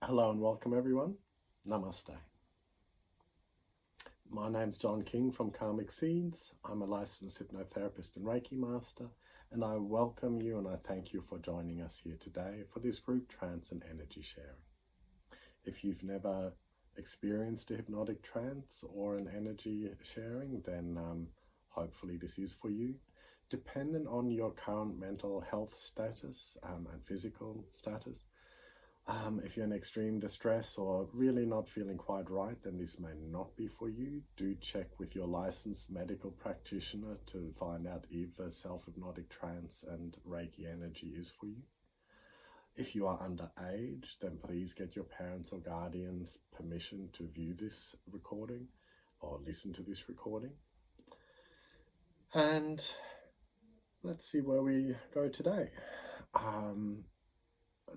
Hello and welcome everyone. Namaste. My name's John King from Karmic Seeds. I'm a licensed hypnotherapist and Reiki master, and I welcome you and I thank you for joining us here today for this group trance and energy sharing. If you've never experienced a hypnotic trance or an energy sharing, then hopefully this is for you. Dependent on your current mental health status and physical status, if you're in extreme distress or really not feeling quite right, then this may not be for you. Do check with your licensed medical practitioner to find out if a self-hypnotic trance and Reiki energy is for you. If you are underage, then please get your parents or guardians' permission to view this recording or listen to this recording. And let's see where we go today.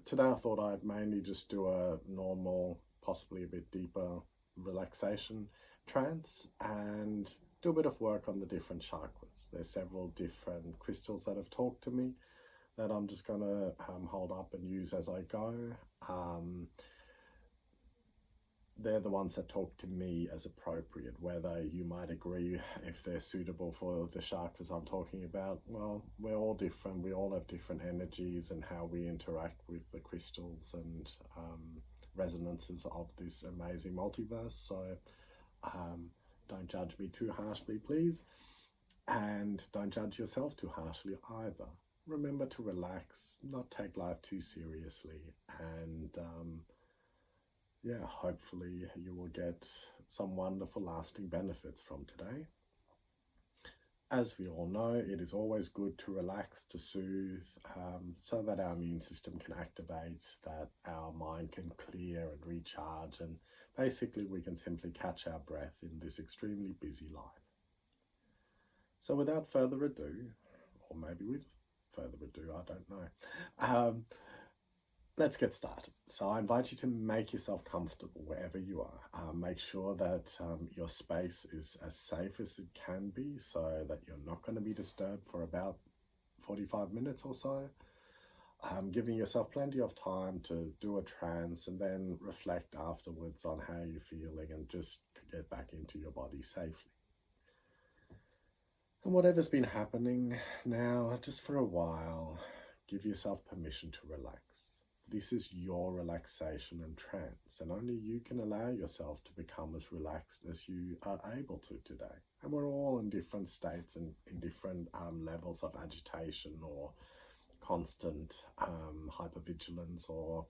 Today I thought I'd mainly just do a normal, possibly a bit deeper relaxation trance and do a bit of work on the different chakras. There's several different crystals that have talked to me that I'm just going to hold up and use as I go. They're the ones that talk to me as appropriate. Whether you might agree if they're suitable for the chakras I'm talking about, well, we're all different. We all have different energies and how we interact with the crystals and resonances of this amazing multiverse. So don't judge me too harshly, please. And don't judge yourself too harshly either. Remember to relax, not take life too seriously, and yeah, hopefully you will get some wonderful lasting benefits from today. As we all know, it is always good to relax, to soothe, so that our immune system can activate, that our mind can clear and recharge, and basically we can simply catch our breath in this extremely busy life. So without further ado, or maybe with further ado, I don't know, let's get started. So I invite you to make yourself comfortable wherever you are. Make sure that your space is as safe as it can be, so that you're not going to be disturbed for about 45 minutes or so. Giving yourself plenty of time to do a trance and then reflect afterwards on how you're feeling and just get back into your body safely. And whatever's been happening now, just for a while, give yourself permission to relax. This is your relaxation and trance, and only you can allow yourself to become as relaxed as you are able to today. And we're all in different states and in different levels of agitation or constant hypervigilance or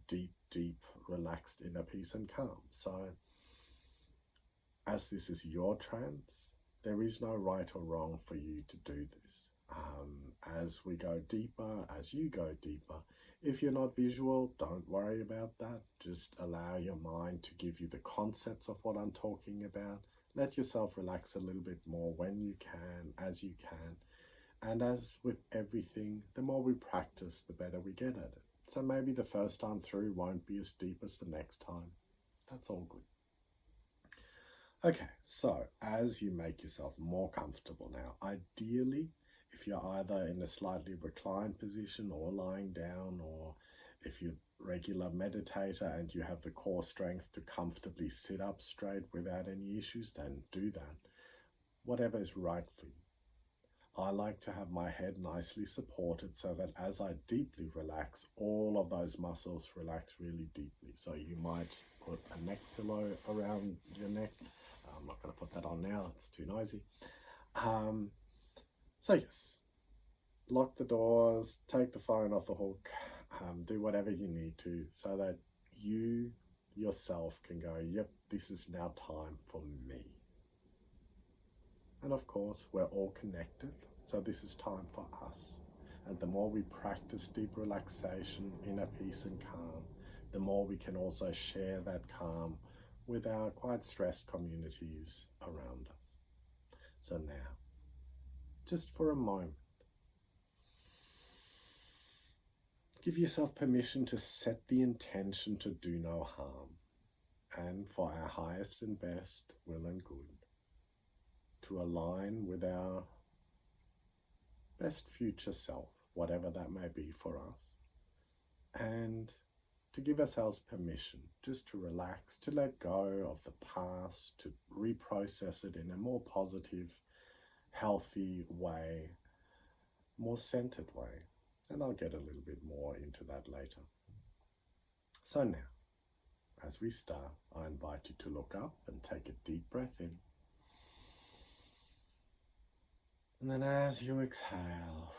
deep, relaxed inner peace and calm. So, as this is your trance, there is no right or wrong for you to do this. As we go deeper, as you go deeper, if you're not visual, don't worry about that. Just allow your mind to give you the concepts of what I'm talking about. Let yourself relax a little bit more when you can, as you can. And as with everything, the more we practice, the better we get at it. So maybe the first time through won't be as deep as the next time. That's all good. Okay, so as you make yourself more comfortable now, ideally, if you're either in a slightly reclined position or lying down, or if you're a regular meditator and you have the core strength to comfortably sit up straight without any issues, then do that. Whatever is right for you. I like to have my head nicely supported so that as I deeply relax, all of those muscles relax really deeply. So you might put a neck pillow around your neck. I'm not going to put that on now, it's too noisy. So yes, lock the doors, take the phone off the hook, do whatever you need to so that you yourself can go, yep, this is now time for me. And of course, we're all connected, so this is time for us. And the more we practice deep relaxation, inner peace and calm, the more we can also share that calm with our quite stressed communities around us. So now, just for a moment, give yourself permission to set the intention to do no harm and for our highest and best will and good, to align with our best future self, whatever that may be for us, and to give ourselves permission just to relax, to let go of the past, to reprocess it in a more positive, healthy way, more centered way. And I'll get a little bit more into that later. So now, as we start, I invite you to look up and take a deep breath in. And then as you exhale,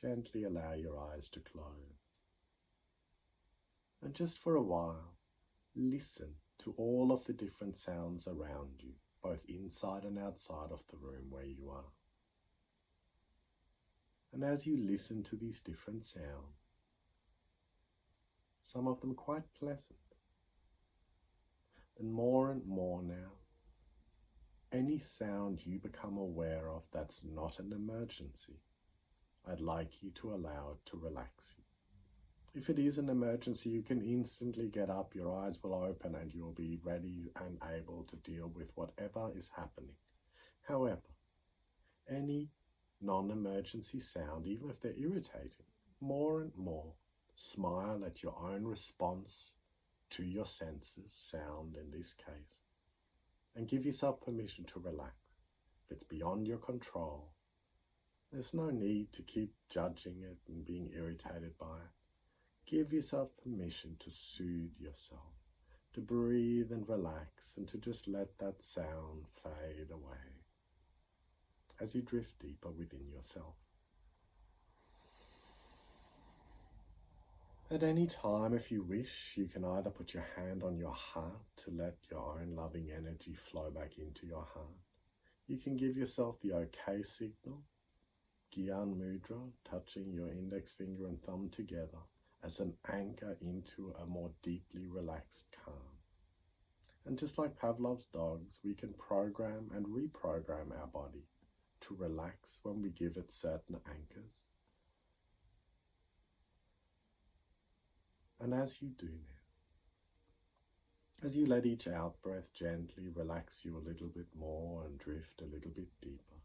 gently allow your eyes to close. And just for a while, listen to all of the different sounds around you, both inside and outside of the room where you are. And as you listen to these different sounds, some of them quite pleasant, and more now, any sound you become aware of that's not an emergency, I'd like you to allow it to relax you. If it is an emergency, you can instantly get up, your eyes will open, and you'll be ready and able to deal with whatever is happening. However, any non-emergency sound, even if they're irritating, more and more, smile at your own response to your senses, sound in this case, and give yourself permission to relax. If it's beyond your control, there's no need to keep judging it and being irritated by it. Give yourself permission to soothe yourself, to breathe and relax, and to just let that sound fade away as you drift deeper within yourself. At any time, if you wish, you can either put your hand on your heart to let your own loving energy flow back into your heart. You can give yourself the OK signal, Gyan Mudra, touching your index finger and thumb together as an anchor into a more deeply relaxed calm. And just like Pavlov's dogs, we can program and reprogram our body to relax when we give it certain anchors. And as you do now, as you let each out breath gently relax you a little bit more and drift a little bit deeper,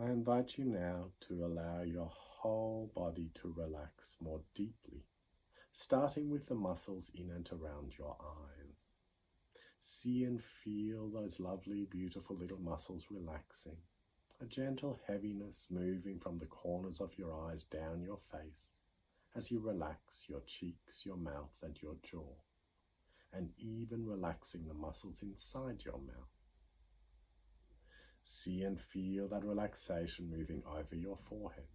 I invite you now to allow your whole body to relax more deeply, starting with the muscles in and around your eyes. See and feel those lovely, beautiful little muscles relaxing. A gentle heaviness moving from the corners of your eyes down your face as you relax your cheeks, your mouth and your jaw, and even relaxing the muscles inside your mouth. See and feel that relaxation moving over your forehead,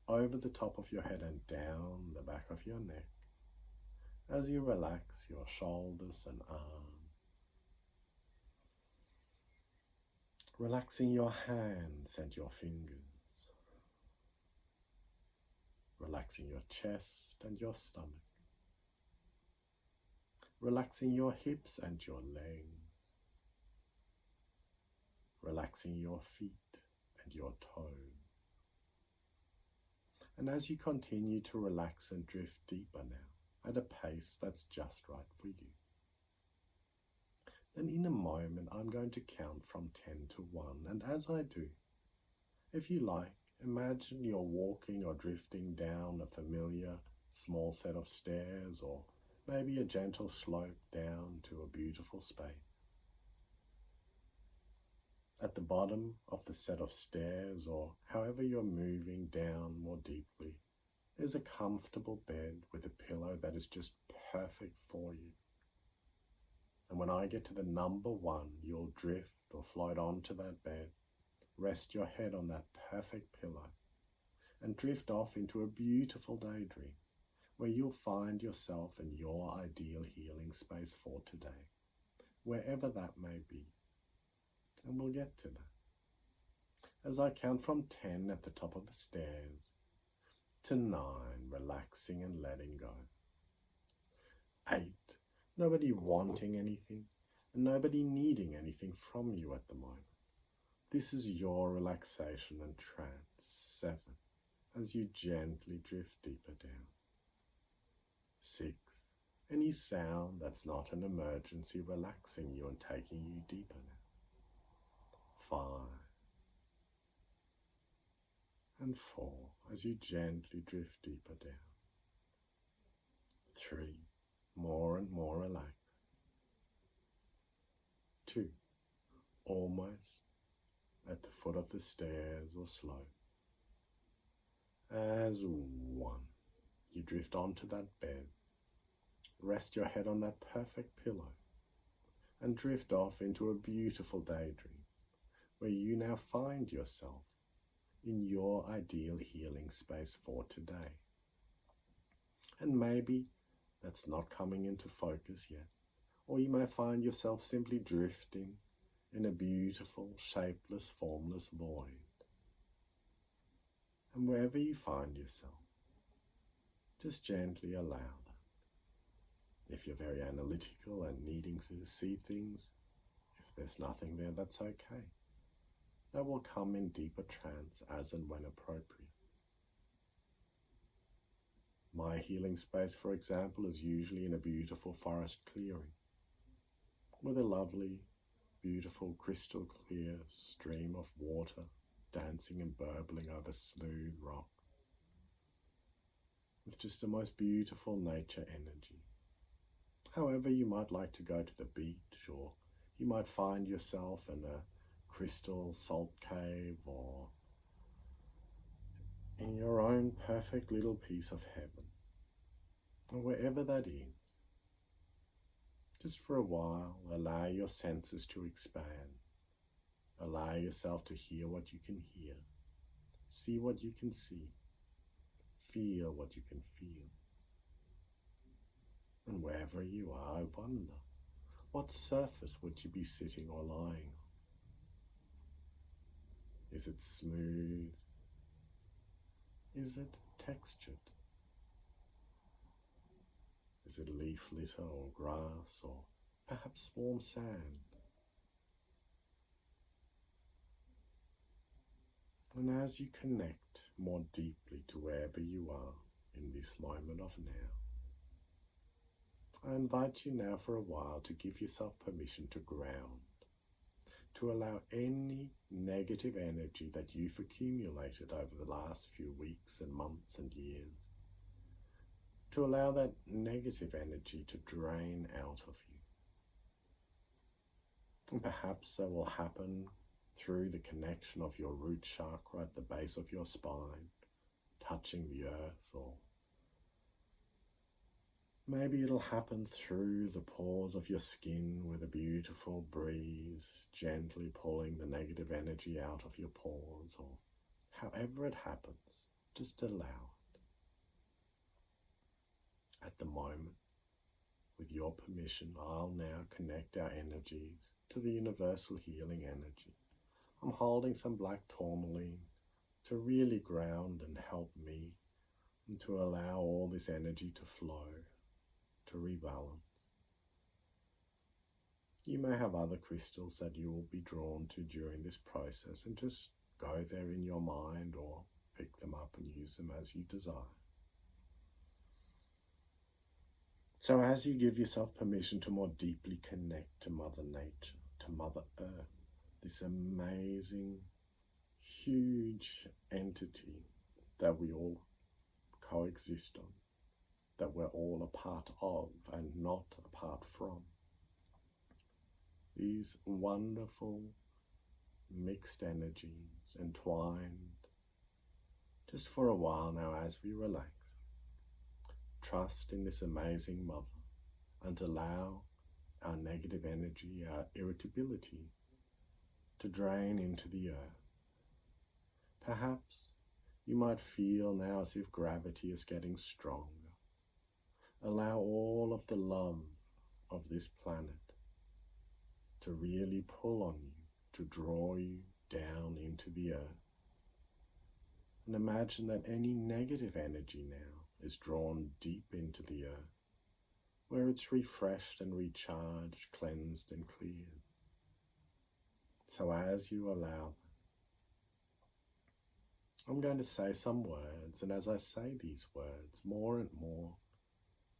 over the top of your head and down the back of your neck as you relax your shoulders and arms. Relaxing your hands and your fingers. Relaxing your chest and your stomach. Relaxing your hips and your legs. Relaxing your feet and your toes. And as you continue to relax and drift deeper now, at a pace that's just right for you, then in a moment I'm going to count from 10 to 1, and as I do, if you like, imagine you're walking or drifting down a familiar small set of stairs, or maybe a gentle slope down to a beautiful space. At the bottom of the set of stairs, or however you're moving down more deeply, there's a comfortable bed with a pillow that is just perfect for you. And when I get to the number 1, you'll drift or float onto that bed, rest your head on that perfect pillow, and drift off into a beautiful daydream where you'll find yourself in your ideal healing space for today, wherever that may be. And we'll get to that. As I count from 10 at the top of the stairs, to 9, relaxing and letting go. 8, nobody wanting anything, and nobody needing anything from you at the moment. This is your relaxation and trance. 7, as you gently drift deeper down. 6, any sound that's not an emergency relaxing you and taking you deeper now. 5 and 4 as you gently drift deeper down. 3, more and more relaxed. 2, almost at the foot of the stairs or slope. As 1, you drift onto that bed. Rest your head on that perfect pillow and drift off into a beautiful daydream where you now find yourself in your ideal healing space for today. And maybe that's not coming into focus yet, or you may find yourself simply drifting in a beautiful, shapeless, formless void. And wherever you find yourself, just gently allow that. If you're very analytical and needing to see things, if there's nothing there, that's okay. That will come in deeper trance as and when appropriate. My healing space, for example, is usually in a beautiful forest clearing with a lovely, beautiful, crystal clear stream of water dancing and burbling over smooth rock with just the most beautiful nature energy. However, you might like to go to the beach, or you might find yourself in a crystal salt cave, or in your own perfect little piece of heaven, or wherever that is. Just for a while, allow your senses to expand. Allow yourself to hear what you can hear, see what you can see, feel what you can feel. And wherever you are, I wonder, what surface would you be sitting or lying on? Is it smooth? Is it textured? Is it leaf litter or grass, or perhaps warm sand? And as you connect more deeply to wherever you are in this moment of now, I invite you now for a while to give yourself permission to ground, to allow any negative energy that you've accumulated over the last few weeks and months and years, to allow that negative energy to drain out of you. And perhaps that will happen through the connection of your root chakra at the base of your spine, touching the earth, or maybe it'll happen through the pores of your skin with a beautiful breeze gently pulling the negative energy out of your pores, or however it happens, just allow it. At the moment, with your permission, I'll now connect our energies to the universal healing energy. I'm holding some black tourmaline to really ground and help me, and to allow all this energy to flow, to rebalance. You may have other crystals that you will be drawn to during this process, and just go there in your mind or pick them up and use them as you desire. So as you give yourself permission to more deeply connect to Mother Nature, to Mother Earth, this amazing, huge entity that we all coexist on, that we're all a part of and not apart from. These wonderful mixed energies entwined, just for a while now as we relax. Trust in this amazing Mother and allow our negative energy, our irritability, to drain into the earth. Perhaps you might feel now as if gravity is getting stronger. Allow all of the love of this planet to really pull on you, to draw you down into the earth. And imagine that any negative energy now is drawn deep into the earth, where it's refreshed and recharged, cleansed and cleared. So as you allow that, I'm going to say some words, and as I say these words more and more,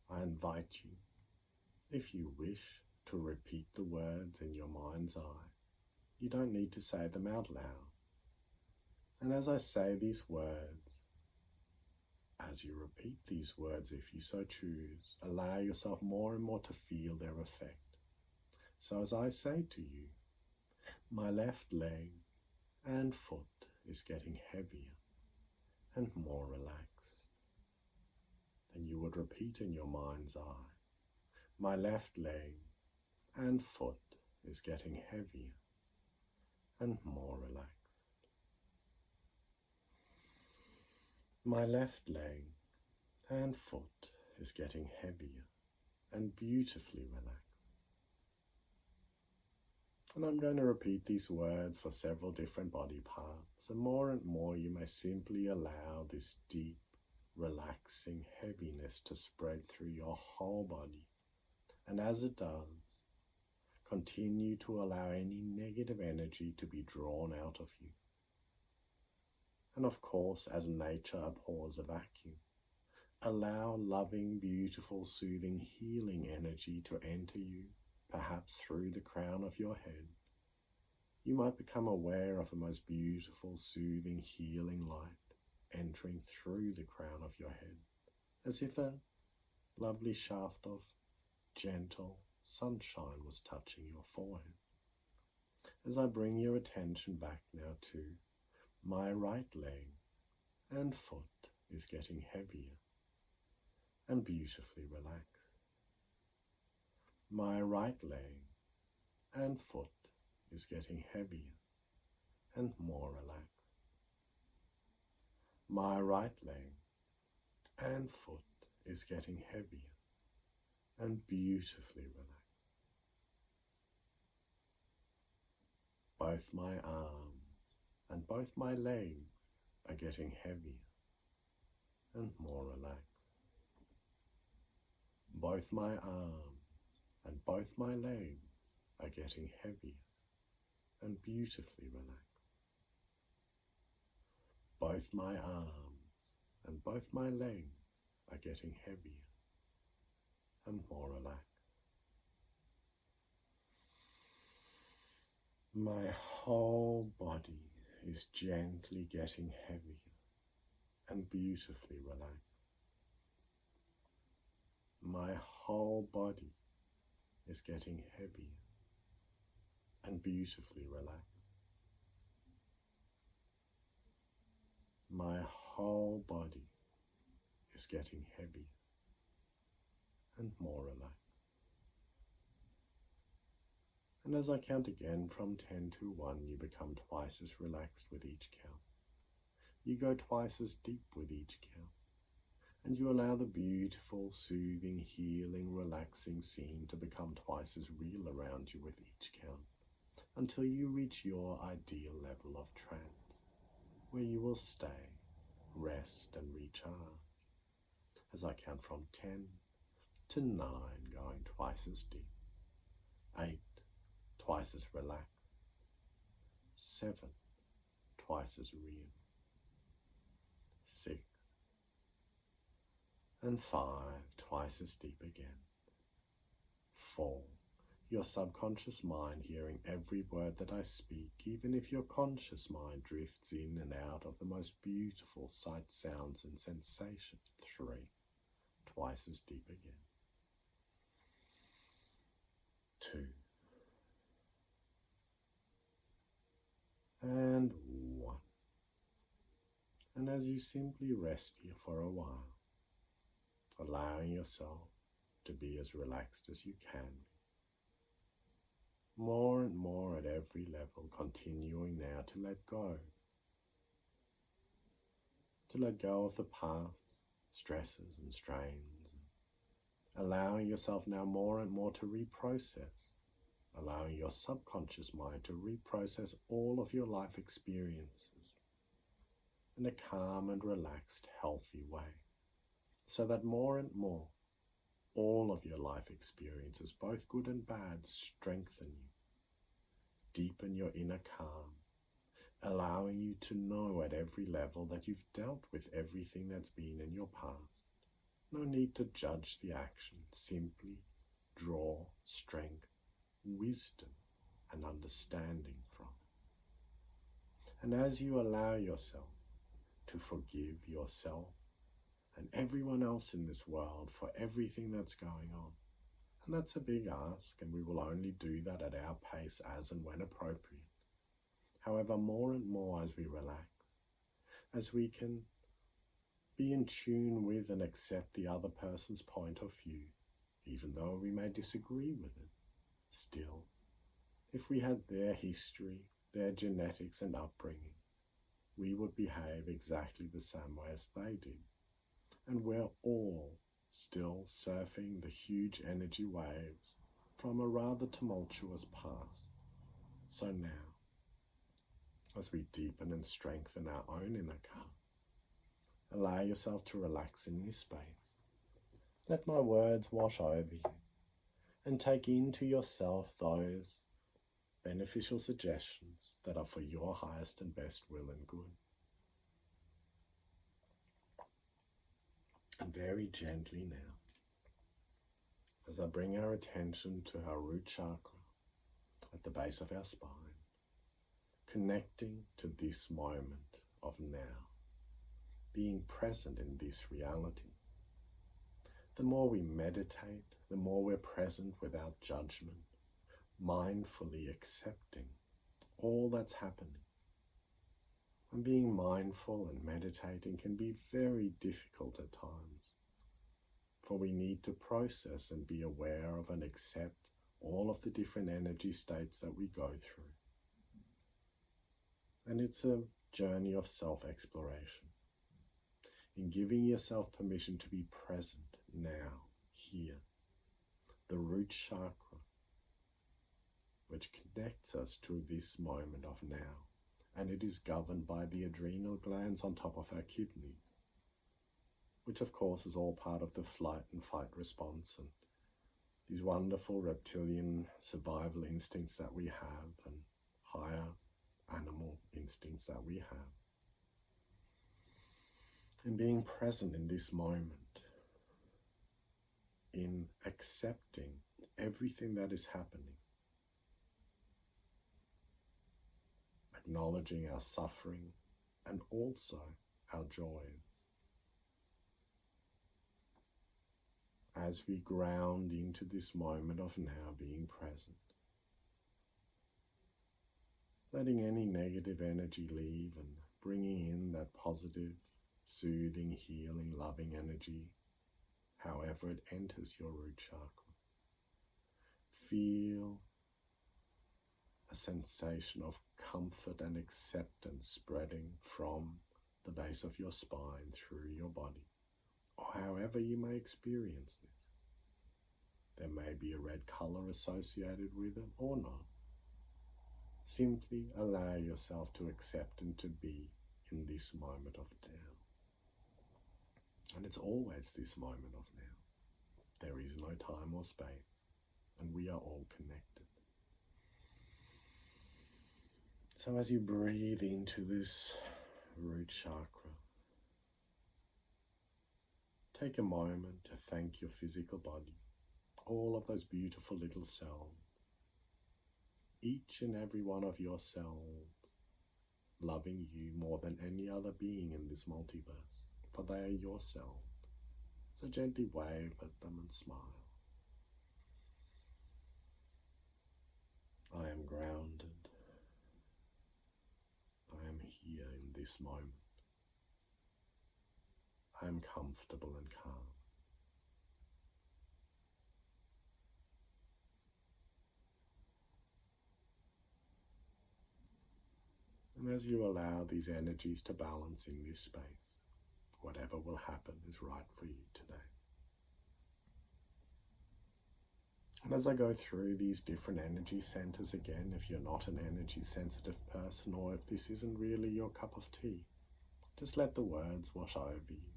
I invite you, if you wish, to repeat the words in your mind's eye, You don't need to say them out loud. And as I say these words, as you repeat these words, if you so choose, allow yourself more and more to feel their effect. So as I say to you, my left leg and foot is getting heavier and more relaxed. Then you would repeat in your mind's eye, my left leg and foot is getting heavier and more relaxed. My left leg and foot is getting heavier and beautifully relaxed. And I'm going to repeat these words for several different body parts, and more you may simply allow this deep, relaxing heaviness to spread through your whole body. And as it does, continue to allow any negative energy to be drawn out of you. And of course, as nature abhors a vacuum, allow loving, beautiful, soothing, healing energy to enter you, perhaps through the crown of your head. You might become aware of a most beautiful, soothing, healing light entering through the crown of your head, as if a lovely shaft of gentle sunshine was touching your forehead. As I bring your attention back now to my right leg and foot is getting heavier and beautifully relaxed. My right leg and foot is getting heavier and more relaxed. My right leg and foot is getting heavier and beautifully relaxed. Both my arms and both my legs are getting heavier and more relaxed. Both my arms and both my legs are getting heavier and beautifully relaxed. Both my arms and both my legs are getting heavier and more relaxed. My whole body is gently getting heavier and beautifully relaxed. My whole body is getting heavier and beautifully relaxed. My whole body is getting heavier and more relaxed. And as I count again from 10 to 1, you become twice as relaxed with each count. You go twice as deep with each count. And you allow the beautiful, soothing, healing, relaxing scene to become twice as real around you with each count, until you reach your ideal level of trance, where you will stay, rest and recharge. As I count from 10 to 9, going twice as deep. 8, twice as relaxed. 7, twice as real. 6, and 5, twice as deep again. 4, your subconscious mind hearing every word that I speak, even if your conscious mind drifts in and out of the most beautiful sights, sounds and sensations. 3, twice as deep again. 2, and 1. And as you simply rest here for a while, allowing yourself to be as relaxed as you can be, more and more at every level, continuing now to let go of the past stresses and strains, allowing yourself now more and more to reprocess, allowing your subconscious mind to reprocess all of your life experiences in a calm and relaxed, healthy way, so that more and more all of your life experiences, both good and bad, strengthen you, deepen your inner calm, allowing you to know at every level that you've dealt with everything that's been in your past. No need to judge the action, simply draw strength, wisdom and understanding from. And as you allow yourself to forgive yourself and everyone else in this world for everything that's going on, and that's a big ask, and we will only do that at our pace as and when appropriate. However, more and more as we relax, as we can be in tune with and accept the other person's point of view, even though we may disagree with it, still, if we had their history, their genetics and upbringing, we would behave exactly the same way as they did. And we're all still surfing the huge energy waves from a rather tumultuous past. So now, as we deepen and strengthen our own inner calm, allow yourself to relax in this space. Let my words wash over you and take into yourself those beneficial suggestions that are for your highest and best will and good. And very gently now, as I bring our attention to our root chakra at the base of our spine, connecting to this moment of now, being present in this reality. The more we meditate, the more we're present without judgment, mindfully accepting all that's happening. And being mindful and meditating can be very difficult at times, for we need to process and be aware of and accept all of the different energy states that we go through. And it's a journey of self-exploration, in giving yourself permission to be present now, here. The root chakra, which connects us to this moment of now, and it is governed by the adrenal glands on top of our kidneys, which of course is all part of the flight and fight response and these wonderful reptilian survival instincts that we have and higher animal instincts that we have. And being present in this moment, in accepting everything that is happening, acknowledging our suffering and also our joys. As we ground into this moment of now being present, letting any negative energy leave and bringing in that positive, soothing, healing, loving energy, however it enters your root chakra. Feel a sensation of comfort and acceptance spreading from the base of your spine through your body, or however you may experience this. There may be a red color associated with it or not. Simply allow yourself to accept and to be in this moment of now. And it's always this moment of now. There is no time or space, and we are all connected. So as you breathe into this root chakra, take a moment to thank your physical body, all of those beautiful little cells, each and every one of your cells loving you more than any other being in this multiverse, for they are your cells. So gently wave at them and smile. I am grounded. I am here in this moment. I am comfortable and calm. And as you allow these energies to balance in this space, whatever will happen is right for you today. And as I go through these different energy centers again, if you're not an energy sensitive person or if this isn't really your cup of tea, just let the words wash over you.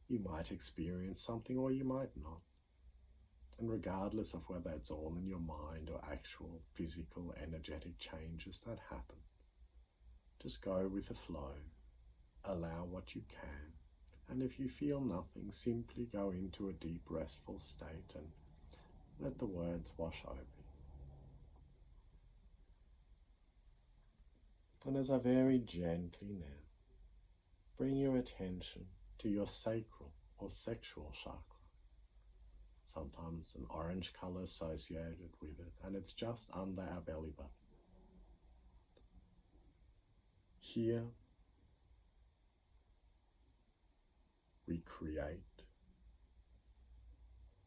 You might experience something or you might not. And regardless of whether it's all in your mind or actual physical, energetic changes that happen, just go with the flow, allow what you can, and if you feel nothing, simply go into a deep restful state and let the words wash over you. And as I very gently now bring your attention to your sacral or sexual chakra, sometimes an orange color associated with it, and it's just under our belly button. Here we create,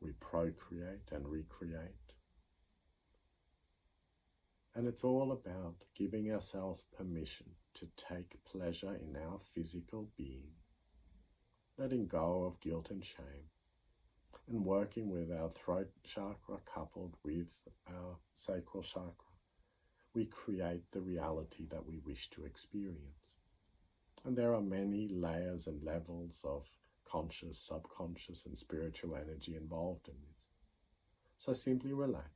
we procreate and recreate. And it's all about giving ourselves permission to take pleasure in our physical being, letting go of guilt and shame, and working with our throat chakra coupled with our sacral chakra. We create the reality that we wish to experience. And there are many layers and levels of conscious, subconscious, and spiritual energy involved in this. So simply relax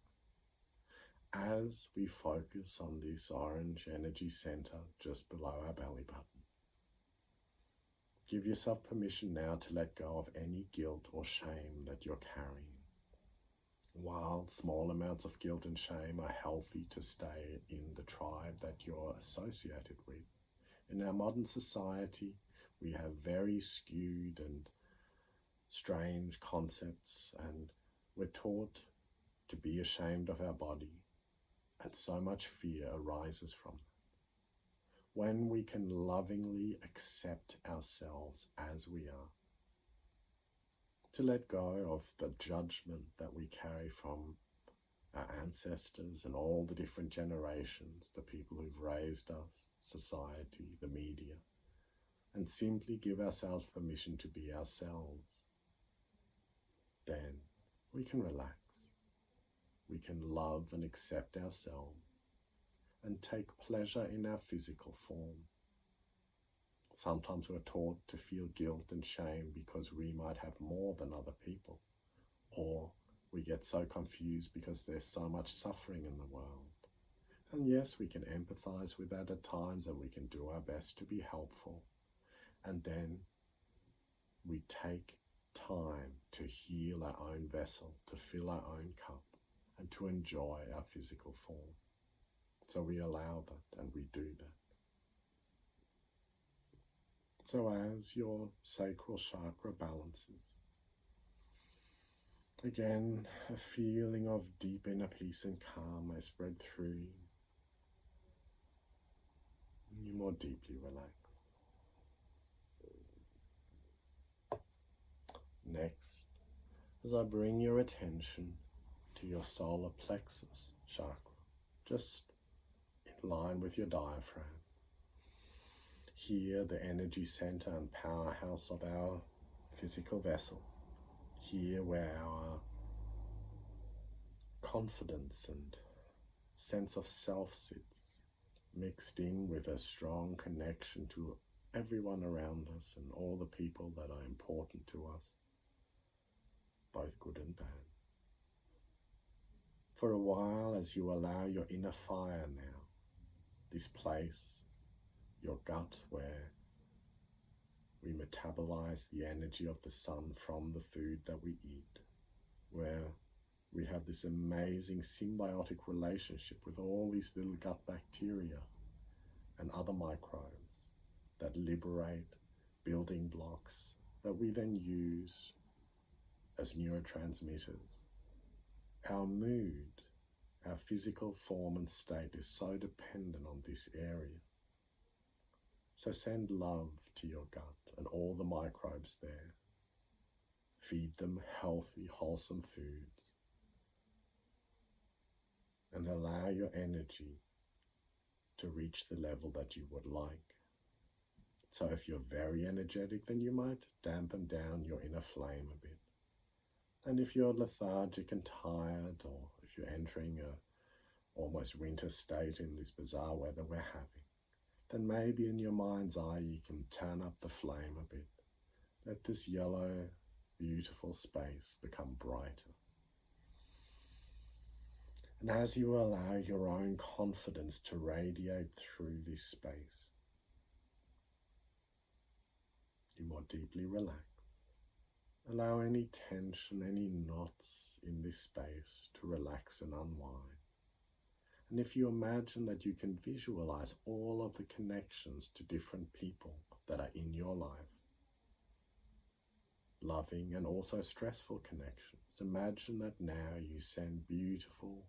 as we focus on this orange energy center just below our belly button. Give yourself permission now to let go of any guilt or shame that you're carrying. While small amounts of guilt and shame are healthy to stay in the tribe that you're associated with, in our modern society, we have very skewed and strange concepts, and we're taught to be ashamed of our body, and so much fear arises from that. When we can lovingly accept ourselves as we are, to let go of the judgment that we carry from our ancestors and all the different generations, the people who've raised us, society, the media, and simply give ourselves permission to be ourselves, then we can relax. We can love and accept ourselves and take pleasure in our physical form. Sometimes we're taught to feel guilt and shame because we might have more than other people, or we get so confused because there's so much suffering in the world. And yes, we can empathize with that at times, and we can do our best to be helpful. And then we take time to heal our own vessel, to fill our own cup, and to enjoy our physical form. So we allow that and we do that. So as your sacral chakra balances, again, a feeling of deep inner peace and calm may spread through you. You more deeply relax. Next, as I bring your attention to your solar plexus chakra, just in line with your diaphragm. Here, the energy center and powerhouse of our physical vessel. Here, where our confidence and sense of self sits, mixed in with a strong connection to everyone around us and all the people that are important to us, both good and bad. For a while, as you allow your inner fire now, this place, your gut, where we metabolize the energy of the sun from the food that we eat, where we have this amazing symbiotic relationship with all these little gut bacteria and other microbes that liberate building blocks that we then use as neurotransmitters. Our mood, our physical form and state is so dependent on this area. So send love to your gut and all the microbes there. Feed them healthy, wholesome foods. And allow your energy to reach the level that you would like. So if you're very energetic, then you might dampen down your inner flame a bit. And if you're lethargic and tired, or if you're entering a almost winter state in this bizarre weather we're having, then maybe in your mind's eye you can turn up the flame a bit. Let this yellow, beautiful space become brighter. And as you allow your own confidence to radiate through this space, you more deeply relax. Allow any tension, any knots in this space to relax and unwind. And if you imagine that you can visualize all of the connections to different people that are in your life, loving and also stressful connections, imagine that now you send beautiful,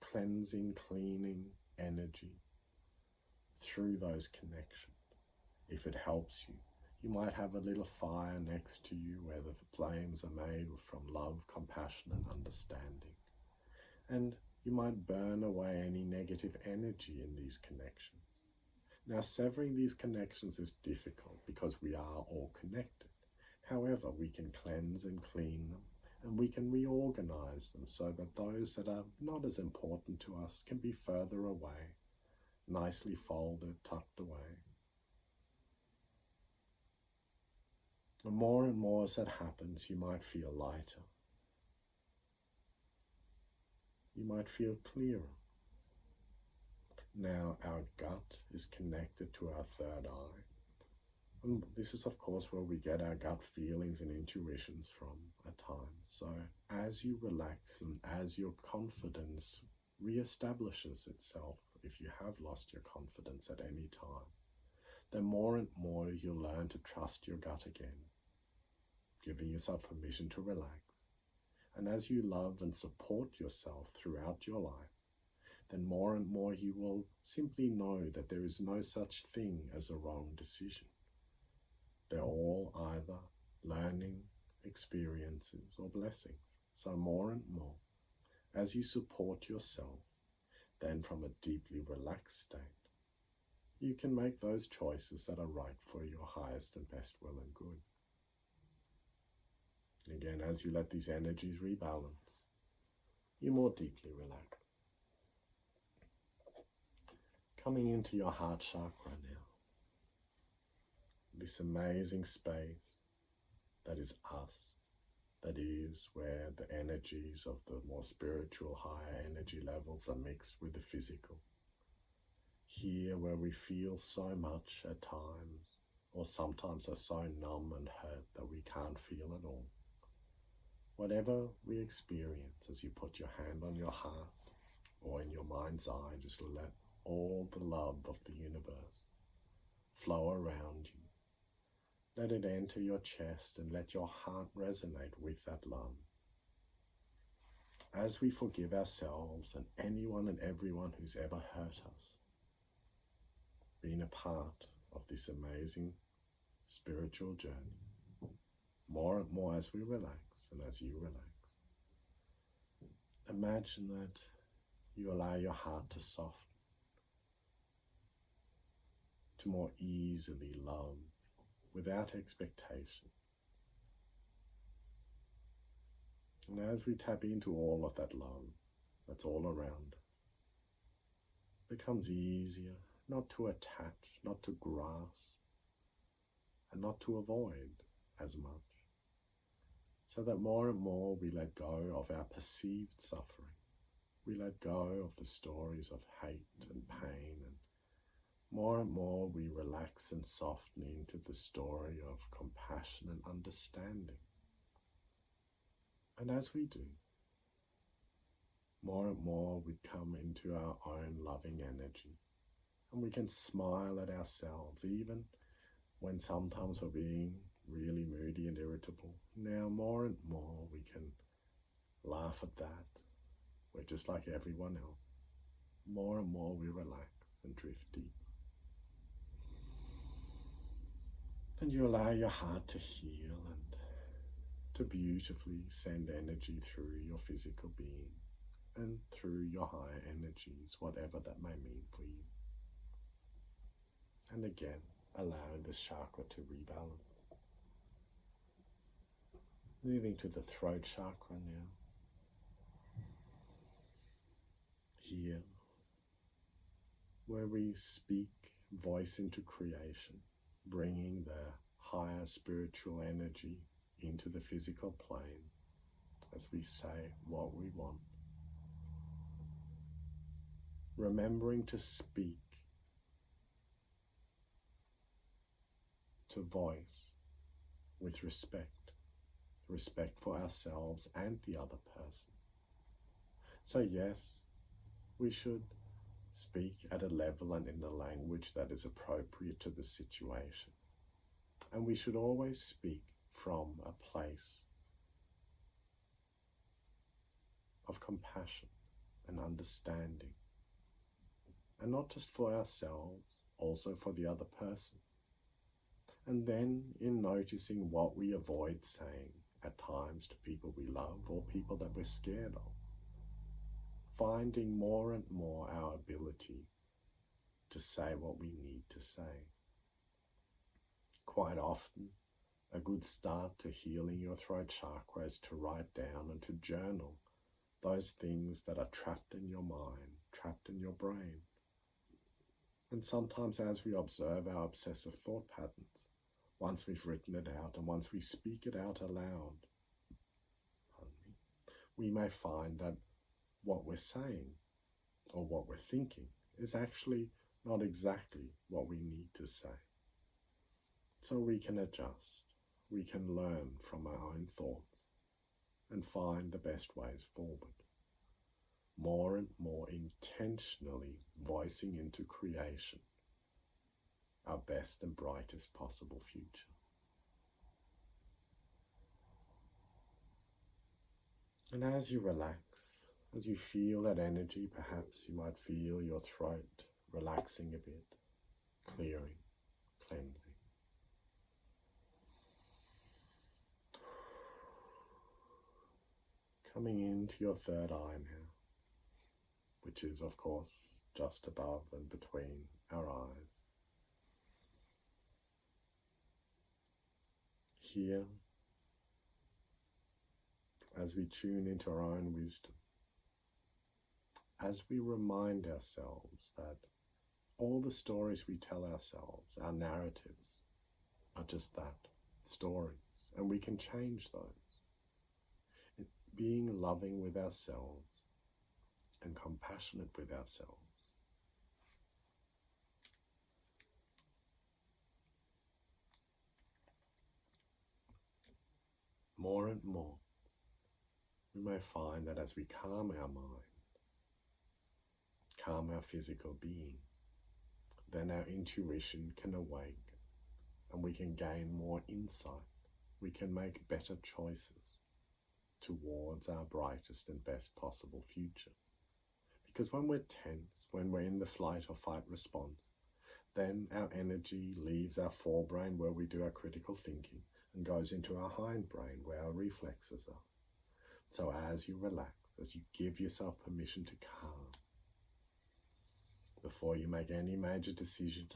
cleansing, cleaning energy through those connections. If it helps you, you might have a little fire next to you where the flames are made from love, compassion, and understanding. And you might burn away any negative energy in these connections. Now, severing these connections is difficult because we are all connected. However, we can cleanse and clean them, and we can reorganize them so that those that are not as important to us can be further away, nicely folded, tucked away. The more and more as that happens, you might feel lighter. You might feel clearer. Now our gut is connected to our third eye. And this is, of course, where we get our gut feelings and intuitions from at times. So as you relax and as your confidence reestablishes itself, if you have lost your confidence at any time, then more and more you'll learn to trust your gut again, giving yourself permission to relax. And as you love and support yourself throughout your life, then more and more you will simply know that there is no such thing as a wrong decision. They're all either learning experiences or blessings. So more and more, as you support yourself, then from a deeply relaxed state, you can make those choices that are right for your highest and best will and good. Again, as you let these energies rebalance, you're more deeply relaxed. Coming into your heart chakra now. This amazing space that is us, that is where the energies of the more spiritual, higher energy levels are mixed with the physical. Here where we feel so much at times, or sometimes are so numb and hurt that we can't feel at all. Whatever we experience as you put your hand on your heart or in your mind's eye, just let all the love of the universe flow around you. Let it enter your chest and let your heart resonate with that love. As we forgive ourselves and anyone and everyone who's ever hurt us, being a part of this amazing spiritual journey, more and more as we relax and as you relax, imagine that you allow your heart to soften, to more easily love without expectation. And as we tap into all of that love that's all around us, it becomes easier not to attach, not to grasp, and not to avoid as much. So that more and more we let go of our perceived suffering. We let go of the stories of hate and pain, and more and more we relax and soften into the story of compassion and understanding. And as we do, more and more we come into our own loving energy, and we can smile at ourselves even when sometimes we're being really moody and irritable. Now more and more we can laugh at that. We're just like everyone else. More and more we relax and drift deep. And you allow your heart to heal and to beautifully send energy through your physical being and through your higher energies, whatever that may mean for you. And again, allowing this chakra to rebalance. Moving to the throat chakra now. Here, where we speak voice into creation, bringing the higher spiritual energy into the physical plane as we say what we want. Remembering to speak, to voice with respect for ourselves and the other person. So yes, We should speak at a level and in a language that is appropriate to the situation. And we should always speak from a place of compassion and understanding. And not just for ourselves, also for the other person. And then in noticing what we avoid saying at times to people we love or people that we're scared of, finding more and more our ability to say what we need to say. Quite often, a good start to healing your throat chakra is to write down and to journal those things that are trapped in your mind, trapped in your brain. And sometimes as we observe our obsessive thought patterns, once we've written it out and once we speak it out aloud, we may find that what we're saying or what we're thinking is actually not exactly what we need to say. So we can adjust, we can learn from our own thoughts and find the best ways forward. More and more intentionally voicing into creation our best and brightest possible future. And as you relax, as you feel that energy, perhaps you might feel your throat relaxing a bit, clearing, cleansing. Coming into your third eye now, which is, of course, just above and between our eyes. Here, as we tune into our own wisdom, as we remind ourselves that all the stories we tell ourselves, our narratives, are just that, stories, and we can change those. Being loving with ourselves and compassionate with ourselves. More and more, we may find that as we calm our mind, calm our physical being, then our intuition can awake and we can gain more insight. We can make better choices towards our brightest and best possible future. Because when we're tense, when we're in the flight or fight response, then our energy leaves our forebrain where we do our critical thinking and goes into our hindbrain where our reflexes are. So as you relax, as you give yourself permission to calm, before you make any major decision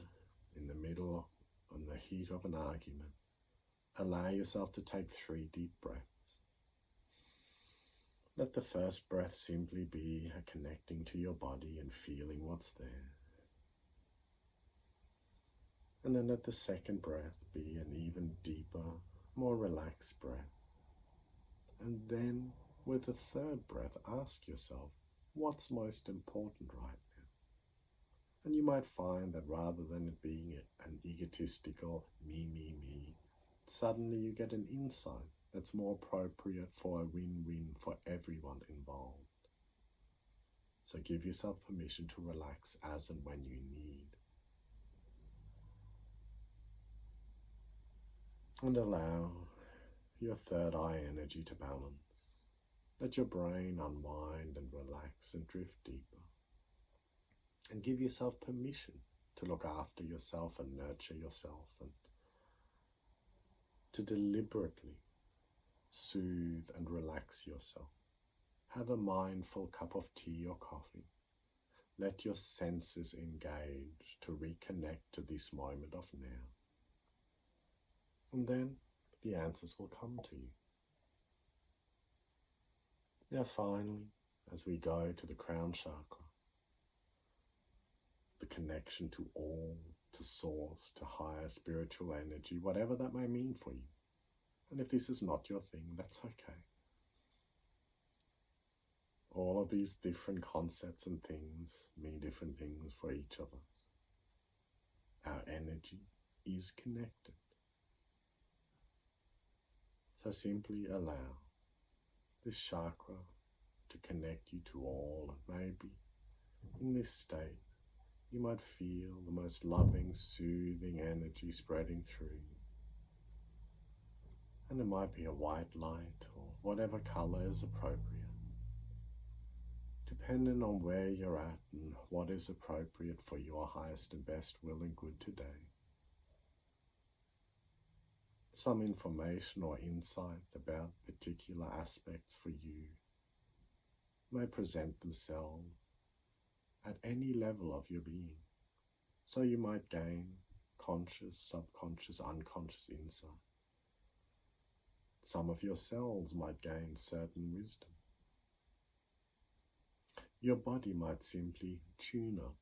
in the middle or in the heat of an argument, allow yourself to take 3 deep breaths. Let the first breath simply be a connecting to your body and feeling what's there. And then let the second breath be an even deeper, more relaxed breath. And then with the third breath, ask yourself, what's most important right now? And you might find that rather than it being an egotistical me, suddenly you get an insight that's more appropriate for a win-win for everyone involved. So give yourself permission to relax as and when you need. And allow your third eye energy to balance. Let your brain unwind and relax and drift deeper. And give yourself permission to look after yourself and nurture yourself and to deliberately soothe and relax yourself. Have a mindful cup of tea or coffee. Let your senses engage to reconnect to this moment of now. And then the answers will come to you. Now finally, as we go to the crown chakra, the connection to all, to source, to higher spiritual energy, whatever that may mean for you. And if this is not your thing, that's okay. All of these different concepts and things mean different things for each of us. Our energy is connected. So simply allow this chakra to connect you to all, and maybe In this state, you might feel the most loving, soothing energy spreading through you. And it might be a white light or whatever color is appropriate, depending on where you're at and what is appropriate for your highest and best will and good today. Some information or insight about particular aspects for you may present themselves at any level of your being. So you might gain conscious, subconscious, unconscious insight. Some of your cells might gain certain wisdom. Your body might simply tune up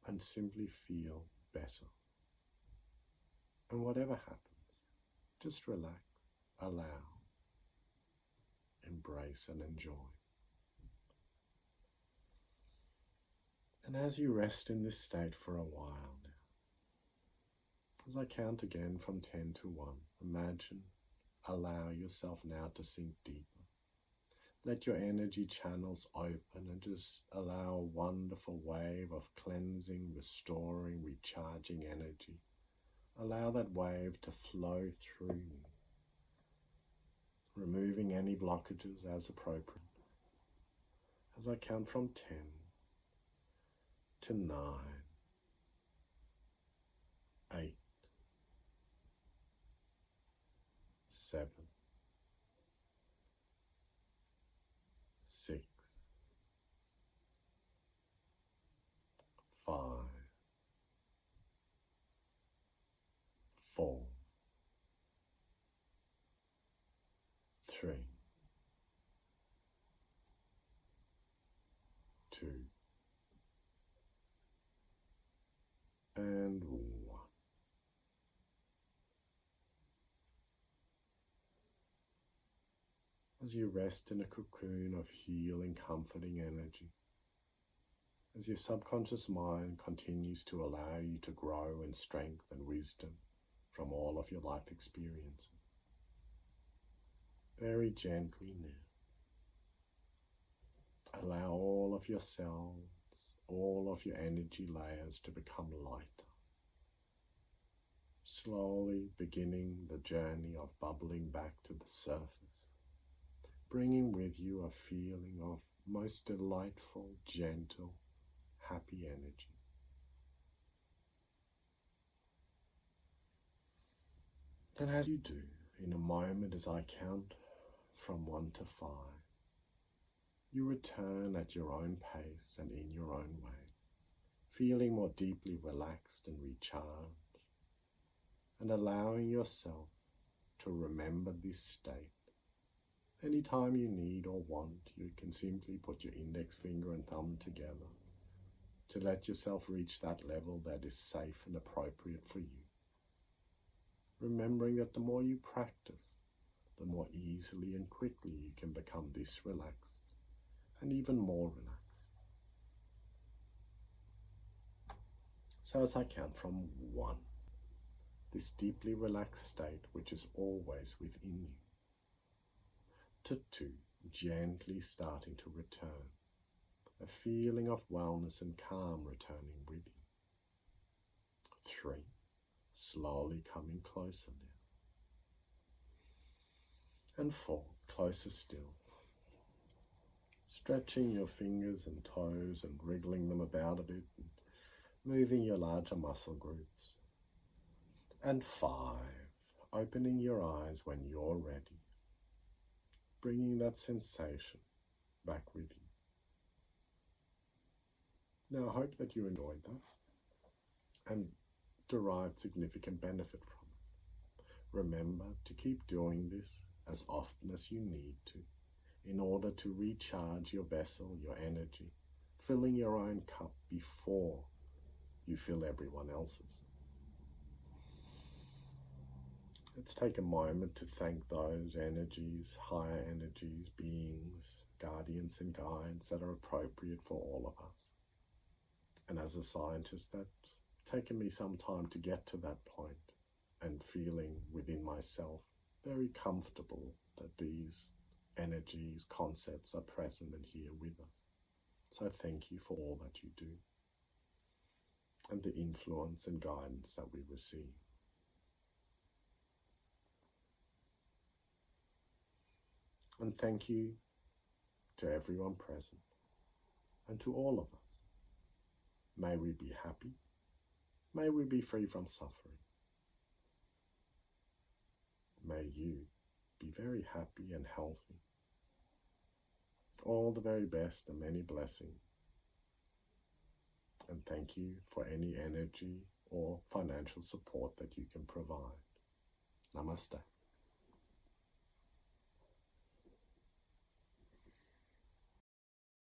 and simply feel better. And whatever happens, just relax, allow, embrace and enjoy. And as you rest in this state for a while now, as I count again from 10 to 1, imagine, allow yourself now to sink deeper. Let your energy channels open and just allow a wonderful wave of cleansing, restoring, recharging energy. Allow that wave to flow through you, removing any blockages as appropriate. As I count from 10 to 9, 8, 7, 6, 5, 4, 3, 2, and 1. As you rest in a cocoon of healing, comforting energy, as your subconscious mind continues to allow you to grow in strength and wisdom from all of your life experiences, very gently now, allow all of your cells, all of your energy layers to become lighter, slowly beginning the journey of bubbling back to the surface, bringing with you a feeling of most delightful, gentle, happy energy. And as you do, in a moment as I count from 1 to 5, you return at your own pace and in your own way, feeling more deeply relaxed and recharged, and allowing yourself to remember this state. Anytime you need or want, you can simply put your index finger and thumb together to let yourself reach that level that is safe and appropriate for you. Remembering that the more you practice, the more easily and quickly you can become this relaxed and even more relaxed. So as I count from 1, this deeply relaxed state which is always within you, to 2, gently starting to return, a feeling of wellness and calm returning with you. 3, slowly coming closer now. And 4, closer still, stretching your fingers and toes and wriggling them about a bit, and moving your larger muscle groups. And 5, opening your eyes when you're ready, bringing that sensation back with you. Now I hope that you enjoyed that and derived significant benefit from it. Remember to keep doing this as often as you need to in order to recharge your vessel, your energy, filling your own cup before you fill everyone else's. Let's take a moment to thank those energies, higher energies, beings, guardians and guides that are appropriate for all of us. And as a scientist, that's taken me some time to get to that point and feeling within myself very comfortable that these energies, concepts are present and here with us. So thank you for all that you do and the influence and guidance that we receive. And thank you to everyone present and to all of us. May we be happy. May we be free from suffering. May you be very happy and healthy. All the very best and many blessings. And thank you for any energy or financial support that you can provide. Namaste.